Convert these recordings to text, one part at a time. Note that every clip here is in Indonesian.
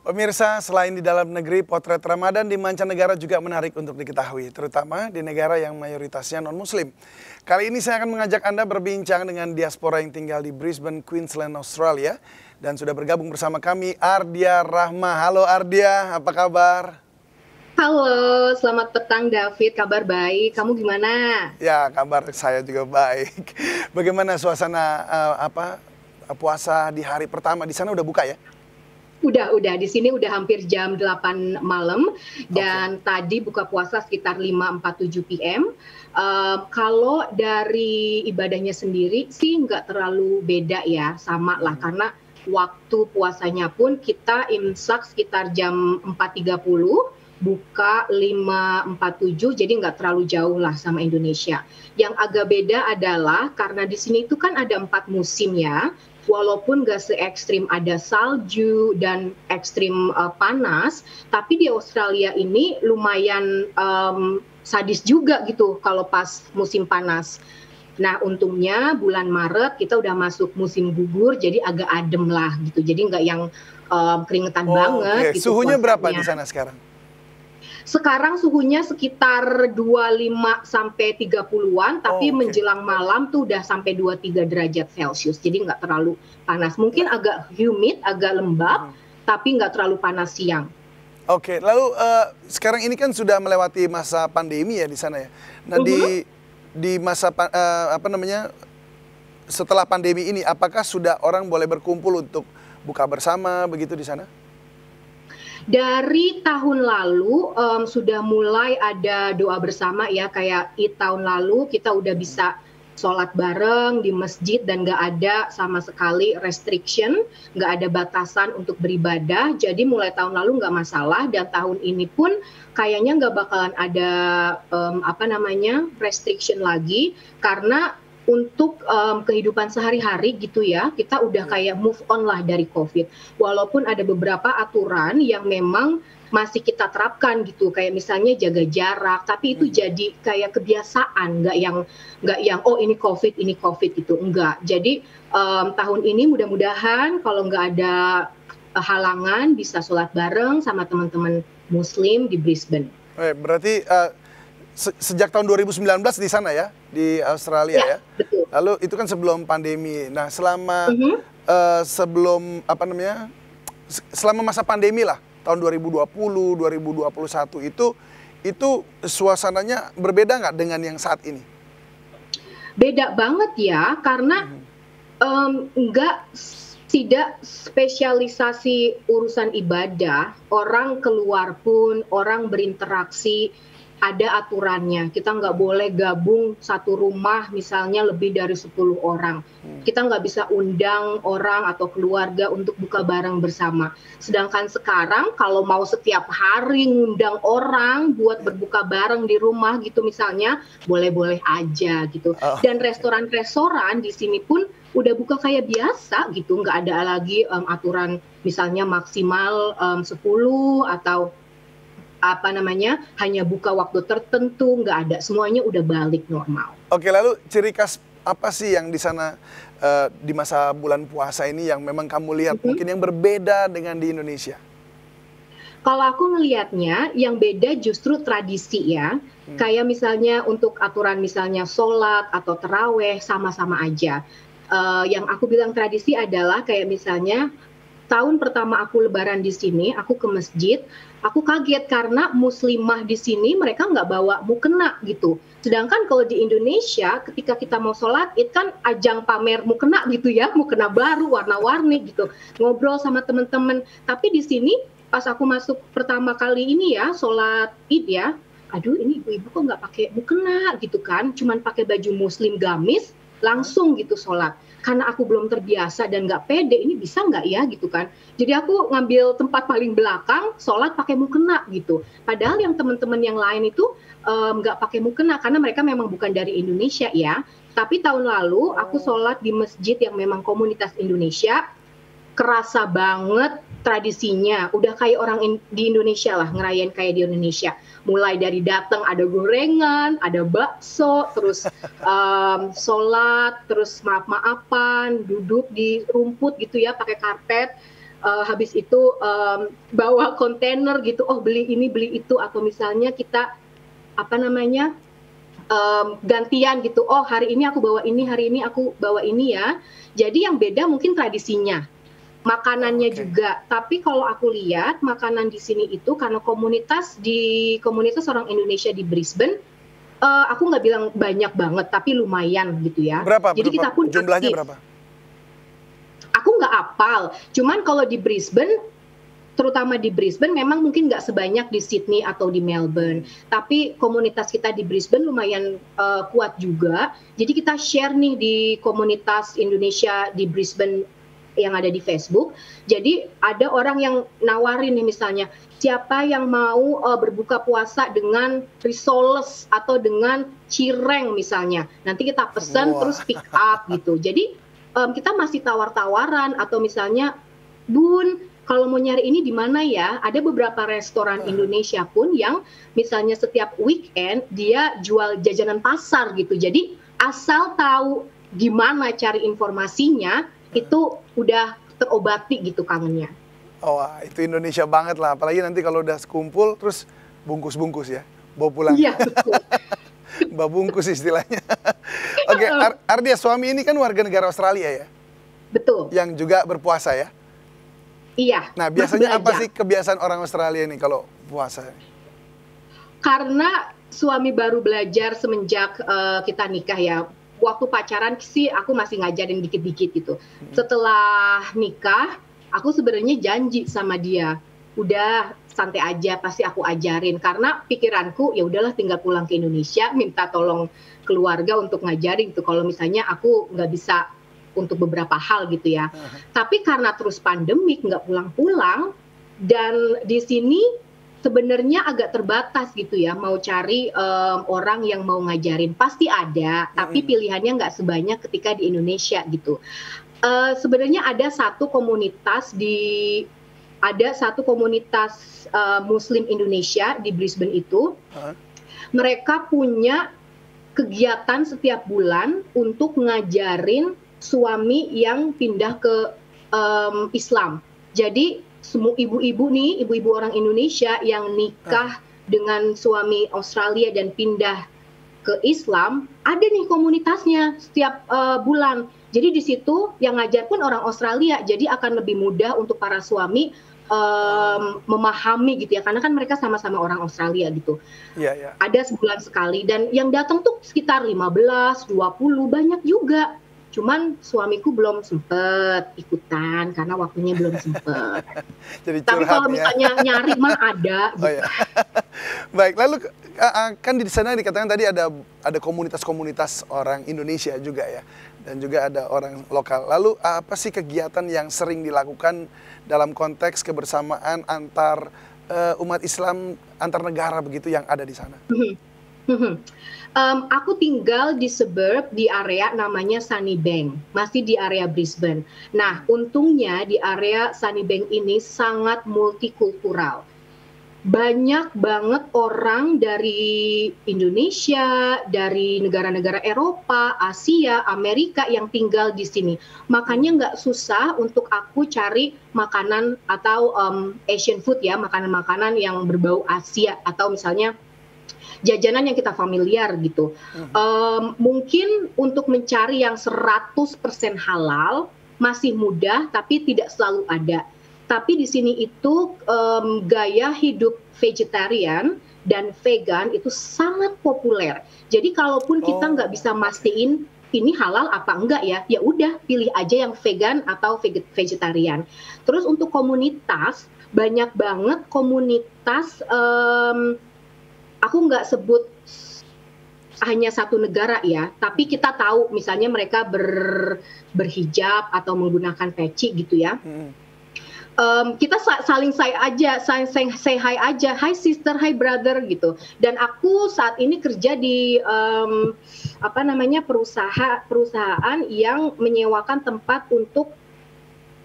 Pemirsa, selain di dalam negeri, potret Ramadan di mancanegara juga menarik untuk diketahui, terutama di negara yang mayoritasnya non-Muslim. Kali ini saya akan mengajak Anda berbincang dengan diaspora yang tinggal di Brisbane, Queensland, Australia. Dan sudah bergabung bersama kami Ardia Rahma. Halo Ardia, apa kabar? Halo, selamat petang David, kabar baik. Kamu gimana? Ya, kabar saya juga baik. Bagaimana suasana puasa di hari pertama? Di sana udah buka ya? Udah. Di sini udah hampir jam 8 malam dan Oke. tadi buka puasa sekitar 5.47 PM. Kalau dari ibadahnya sendiri sih nggak terlalu beda ya, sama lah karena waktu puasanya pun kita imsak sekitar jam 4.30, buka 5.47, jadi nggak terlalu jauh lah sama Indonesia. Yang agak beda adalah karena di sini itu kan ada 4 musim ya. Walaupun nggak se-ekstrim ada salju dan ekstrim panas, tapi di Australia ini lumayan sadis juga gitu kalau pas musim panas. Nah, untungnya bulan Maret kita udah masuk musim gugur, jadi agak adem lah gitu. Jadi nggak yang keringetan banget Oke, gitu suhunya berapa di puasanya. sana sekarang? Sekarang suhunya sekitar 25 sampai 30-an, tapi Oke. menjelang malam tuh udah sampai 23 derajat Celcius. Jadi nggak terlalu panas. Mungkin Nah, agak humid, agak lembab, tapi nggak terlalu panas siang. oke, lalu sekarang ini kan sudah melewati masa pandemi ya di sana ya. Nah, Mhm. di masa setelah pandemi ini, apakah sudah orang boleh berkumpul untuk buka bersama begitu di sana? Dari tahun lalu sudah mulai ada doa bersama ya, kayak Id tahun lalu kita udah bisa sholat bareng di masjid dan nggak ada sama sekali restriction, nggak ada batasan untuk beribadah. Jadi mulai tahun lalu nggak masalah dan tahun ini pun kayaknya nggak bakalan ada restriction lagi karena untuk kehidupan sehari-hari gitu ya, kita udah kayak move on lah dari COVID. Walaupun ada beberapa aturan yang memang masih kita terapkan gitu, kayak misalnya jaga jarak, tapi itu jadi kayak kebiasaan, nggak yang oh ini COVID itu enggak. Jadi tahun ini mudah-mudahan kalau nggak ada halangan bisa sholat bareng sama teman-teman Muslim di Brisbane. Berarti sejak tahun 2019 di sana ya, di Australia Ya, ya. betul. Lalu itu kan sebelum pandemi. Nah, selama Mhm. sebelum selama masa pandemi lah, tahun 2020, 2021 itu suasananya berbeda nggak dengan yang saat ini? Beda banget ya, karena enggak tidak spesialisasi urusan ibadah, orang keluar pun, orang berinteraksi, ada aturannya. Kita nggak boleh gabung satu rumah misalnya lebih dari 10 orang. Kita nggak bisa undang orang atau keluarga untuk buka bareng bersama. Sedangkan sekarang kalau mau setiap hari ngundang orang buat berbuka bareng di rumah gitu misalnya, boleh-boleh aja gitu. Oh, Dan restoran-restoran di sini pun udah buka kayak biasa gitu, nggak ada lagi aturan misalnya maksimal 10 atau hanya buka waktu tertentu, nggak ada, semuanya udah balik normal. oke, lalu ciri khas apa sih yang di sana di masa bulan puasa ini yang memang kamu lihat Mhm. mungkin yang berbeda dengan di Indonesia? Kalau aku ngelihatnya yang beda justru tradisi ya, kayak misalnya untuk aturan misalnya sholat atau terawih sama-sama aja. Yang aku bilang tradisi adalah kayak misalnya tahun pertama aku lebaran di sini, aku ke masjid, aku kaget karena muslimah di sini mereka nggak bawa mukena gitu. Sedangkan kalau di Indonesia ketika kita mau sholat itu kan ajang pamer mukena gitu ya, mukena baru warna-warni gitu, ngobrol sama teman-teman. Tapi di sini pas aku masuk pertama kali ini ya sholat Id ya, aduh ini ibu-ibu kok nggak pakai mukena gitu kan, cuman pakai baju muslim gamis langsung gitu sholat karena aku belum terbiasa dan nggak pede ini bisa nggak ya gitu kan, jadi aku ngambil tempat paling belakang sholat pakai mukena gitu, padahal yang teman-teman yang lain itu nggak pakai mukena karena mereka memang bukan dari Indonesia ya, tapi tahun lalu aku Oh, sholat di masjid yang memang komunitas Indonesia, kerasa banget tradisinya, udah kayak orang di Indonesia lah, ngerayain kayak di Indonesia. Mulai dari datang ada gorengan, ada bakso, terus sholat, terus maaf-maafan, duduk di rumput gitu ya, pakai karpet. habis itu bawa kontainer gitu, oh beli ini beli itu, atau misalnya kita apa namanya gantian gitu, oh hari ini aku bawa ini, hari ini aku bawa ini ya. Jadi yang beda mungkin tradisinya, makanannya juga. Tapi kalau aku lihat makanan di sini itu karena komunitas orang Indonesia di Brisbane, aku nggak bilang banyak banget, tapi lumayan gitu ya. Berapa? Jadi kita pun jumlahnya aktif. berapa? Aku nggak apal, cuman kalau di Brisbane, terutama di Brisbane memang mungkin nggak sebanyak di Sydney atau di Melbourne. Tapi komunitas kita di Brisbane lumayan kuat juga. Jadi kita share nih di komunitas Indonesia di Brisbane yang ada di Facebook. Jadi ada orang yang nawarin nih misalnya, siapa yang mau berbuka puasa dengan risoles atau dengan cireng misalnya. Nanti kita pesan terus pick up gitu. Jadi kita masih tawar-tawaran, atau misalnya, Bun, kalau mau nyari ini di mana ya? Ada beberapa restoran Indonesia pun yang misalnya setiap weekend dia jual jajanan pasar gitu. Jadi asal tahu gimana cari informasinya, itu udah terobati gitu kangennya. Oh, itu Indonesia banget lah. Apalagi nanti kalau udah sekumpul, terus bungkus-bungkus ya, bawa pulang. Iya, betul. Mbak bungkus istilahnya. Oke, Ardia, suami ini kan warga negara Australia ya? Betul. Yang juga berpuasa ya? Iya. Nah, biasanya apa sih kebiasaan orang Australia ini kalau puasa? Karena suami baru belajar semenjak kita nikah ya. Waktu pacaran sih aku masih ngajarin dikit-dikit gitu. Setelah nikah, aku sebenarnya janji sama dia, udah santai aja, pasti aku ajarin. Karena pikiranku ya udahlah tinggal pulang ke Indonesia, minta tolong keluarga untuk ngajarin tuh. Kalau misalnya aku nggak bisa untuk beberapa hal gitu ya. Tapi karena terus pandemik nggak pulang-pulang, dan di sini sebenarnya agak terbatas gitu ya, mau cari orang yang mau ngajarin. Pasti ada, tapi pilihannya nggak sebanyak ketika di Indonesia gitu. Sebenarnya ada satu komunitas Muslim Indonesia di Brisbane itu. Mereka punya kegiatan setiap bulan untuk ngajarin suami yang pindah ke Islam. Jadi semua ibu-ibu orang Indonesia yang nikah dengan suami Australia dan pindah ke Islam, ada nih komunitasnya setiap bulan. Jadi di situ yang ngajar pun orang Australia, jadi akan lebih mudah untuk para suami memahami gitu ya, karena kan mereka sama-sama orang Australia gitu. Ada sebulan sekali, dan yang datang tuh sekitar 15, 20, banyak juga. Cuman suamiku belum sempet ikutan karena waktunya belum sempet. Tapi kalau misalnya nyari mah ada. Gitu. Oh, ya. Baik, lalu kan di sana dikatakan tadi ada komunitas-komunitas orang Indonesia juga ya, dan juga ada orang lokal. Lalu apa sih kegiatan yang sering dilakukan dalam konteks kebersamaan antar umat Islam antar negara begitu yang ada di sana? Aku tinggal di suburb di area namanya Sunnybank, masih di area Brisbane. Nah, untungnya di area Sunnybank ini sangat multikultural. Banyak banget orang dari Indonesia, dari negara-negara Eropa, Asia, Amerika yang tinggal di sini. Makanya nggak susah untuk aku cari makanan atau Asian food ya, makanan-makanan yang berbau Asia, atau misalnya jajanan yang kita familiar gitu. Mungkin untuk mencari yang 100% halal masih mudah, tapi tidak selalu ada. Tapi di sini itu gaya hidup vegetarian dan vegan itu sangat populer. Jadi kalaupun kita nggak bisa mastiin ini halal apa enggak ya, ya udah pilih aja yang vegan atau vegetarian. Terus untuk komunitas, banyak banget komunitas. Aku nggak sebut hanya satu negara ya, tapi kita tahu misalnya mereka berhijab atau menggunakan peci gitu ya. Kita saling say hi aja, hi sister, hi brother gitu. Dan aku saat ini kerja di perusahaan yang menyewakan tempat untuk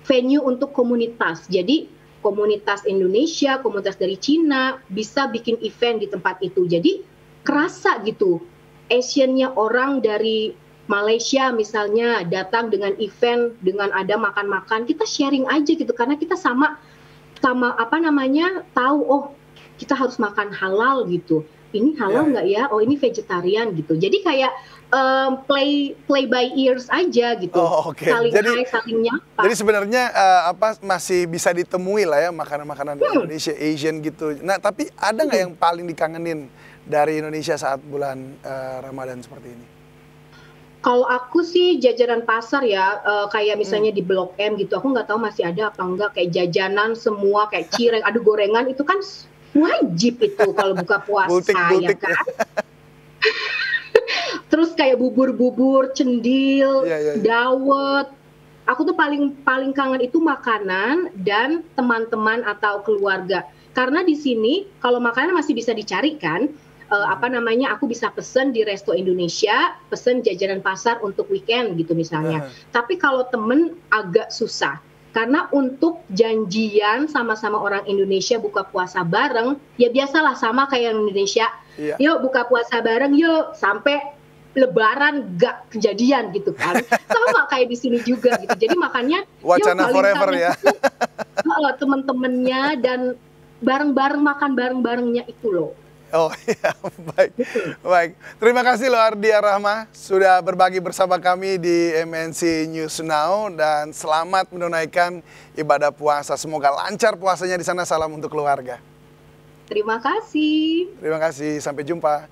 venue untuk komunitas. Jadi komunitas Indonesia, komunitas dari Cina bisa bikin event di tempat itu. Jadi kerasa gitu Asian-nya orang dari Malaysia misalnya datang dengan event, dengan ada makan-makan, kita sharing aja gitu karena kita sama apa namanya tahu, oh kita harus makan halal gitu. Ini halal nggak ya? Oh ini vegetarian gitu. Jadi kayak play by ears aja gitu. Oh, oke. Saling Jadi, hai, saling nyapa. jadi sebenarnya masih bisa ditemui lah ya makanan-makanan Indonesia, Asian gitu. Nah, tapi ada nggak yang paling dikangenin dari Indonesia saat bulan Ramadan seperti ini? Kalau aku sih jajanan pasar ya, kayak misalnya di Blok M gitu, aku nggak tahu masih ada apa enggak, kayak jajanan semua, kayak cireng, aduh gorengan itu kan wajib itu kalau buka puasa ya kan. Terus kayak bubur-bubur, cendil, dawet. Aku tuh paling kangen itu makanan dan teman-teman atau keluarga. Karena di sini kalau makanan masih bisa dicari kan, aku bisa pesen di resto Indonesia, pesen jajanan pasar untuk weekend gitu misalnya. Tapi kalau temen agak susah. Karena untuk janjian sama-sama orang Indonesia buka puasa bareng, ya biasalah sama kayak Indonesia. Yuk buka puasa bareng yuk, sampai Lebaran gak kejadian gitu kan. Sama kayak di sini juga gitu. Jadi makanya wacana forever ya. Temen-temennya dan bareng-bareng makan bareng-barengnya itu loh. Oh iya, baik. Terima kasih loh Ardia Rahma sudah berbagi bersama kami di MNC News Now dan selamat menunaikan ibadah puasa. Semoga lancar puasanya di sana. Salam untuk keluarga. Terima kasih. Terima kasih, sampai jumpa.